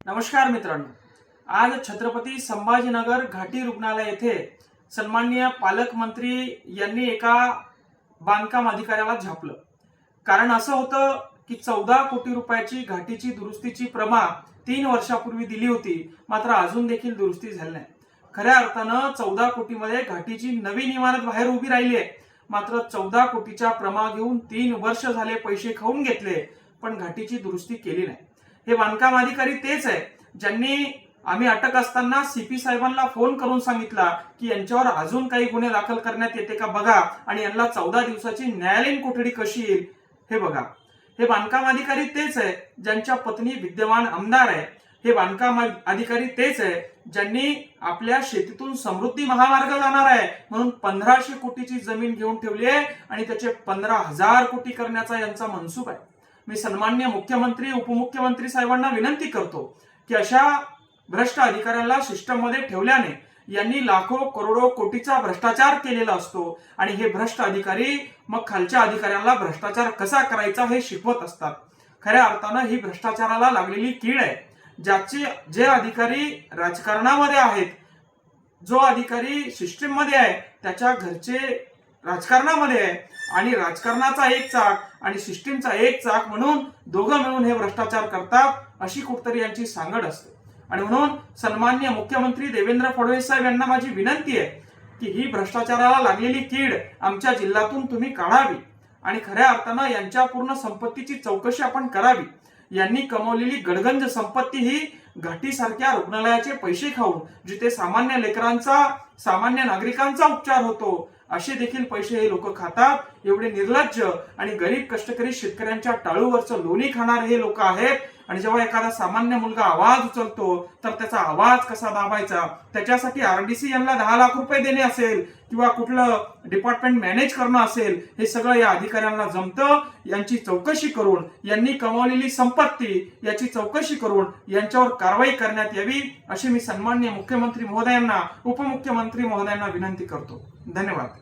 नमस्कार मित्रांनो, आज छत्रपती संभाजीनगर घाटी रुग्णालय येथे सन्माननीय पालकमंत्री यांनी एका बांधकाम अधिकाऱ्याला झापलं। कारण असं होतं की 14 कोटी रुपयाची घाटीची दुरुस्तीची प्रमा 3 वर्षापूर्वी दिली होती, मात्र अजून देखील दुरुस्ती झाली नाही। खऱ्या अर्थानं 14 कोटीमध्ये घाटीची नवीन इमारत बाहेर उभी राहिली आहे, मात्र 14 कोटीच्या प्रमा घेऊन 3 वर्ष झाले पैसे खाऊन घेतले, पण घाटीची दुरुस्ती केली नाही। हे बांधकाम अधिकारी तेच आहे ज्यांनी आम्ही अटक असताना सीपी साहेबांना फोन करून सांगितला की यांच्यावर अजून काही गुन्हे दाखल करण्यात येते का बघा आणि यांना 14 दिवसाची न्यायालयीन कोठडी कशी येईल हे बघा। हे बांधकाम अधिकारी तेच आहे ज्यांच्या पत्नी विद्यमान आमदार आहे। हे बांधकाम अधिकारी तेच आहे ज्यांनी आपल्या शेतीतून समृद्धी महामार्ग जाणार आहे म्हणून 1500 कोटीची जमीन घेऊन ठेवली आहे आणि त्याचे 15,000 कोटी करण्याचा यांचा मनसूब आहे। मी सन्माननीय मुख्यमंत्री उपमुख्यमंत्री साहेबांना विनंती करतो की अशा भ्रष्ट अधिकाऱ्यांना सिस्टम मध्ये ठेवल्याने यांनी लाखो करोडो कोटीचा भ्रष्टाचार केलेला असतो आणि हे भ्रष्ट अधिकारी मग खालच्या अधिकाऱ्यांना भ्रष्टाचार कसा करायचा हे शिकवत असतात। खऱ्या अर्थानं ही भ्रष्टाचाराला लागलेली कीड आहे। जे अधिकारी राजकारणामध्ये आहेत, जो अधिकारी सिस्टीम मध्ये आहे त्याच्या घरचे राजकारणामध्ये आहे आणि राजकारणाचा एक चाक आणि सिस्टीमचा एक चाक म्हणून दोघं मिळून हे भ्रष्टाचार करतात, अशी कुठतरी यांची सांगड असते। आणि म्हणून सन्माननीय मुख्यमंत्री देवेंद्र फडणवीस साहेब यांना माझी विनंती आहे की ही भ्रष्टाचाराला लागलेली कीड आमच्या जिल्ह्यातून तुम्ही काढावी आणि खऱ्या अर्थानं यांच्या पूर्ण संपत्तीची चौकशी आपण करावी। यांनी कमवलेली गडगंज संपत्ती ही घाटीसारख्या रुग्णालयाचे पैसे खाऊन, जिथे सामान्य लेकरांचा सामान्य नागरिकांचा उपचार होतो, असे देखील पैसे हे लोक खातात। एवढे निर्लज्ज आणि गरीब कष्टकरी शेतकऱ्यांच्या टाळूवरचं लोणी खाणारे हे लोक आहेत। आणि जेव्हा एखादा सामान्य मुलगा आवाज उचलतो तर त्याचा आवाज कसा दाबायचा, त्याच्यासाठी आरडीसी यांना 10 लाख रुपये देणे असेल किंवा कुठलं डिपार्टमेंट मॅनेज करणं असेल, हे सगळं या अधिकाऱ्यांना जमतं। यांची चौकशी करून यांनी कमवलेली संपत्ती याची चौकशी करून यांच्यावर कारवाई करण्यात यावी, अशी मी सन्माननीय मुख्यमंत्री महोदयांना उपमुख्यमंत्री महोदयांना विनंती करतो। धन्यवाद।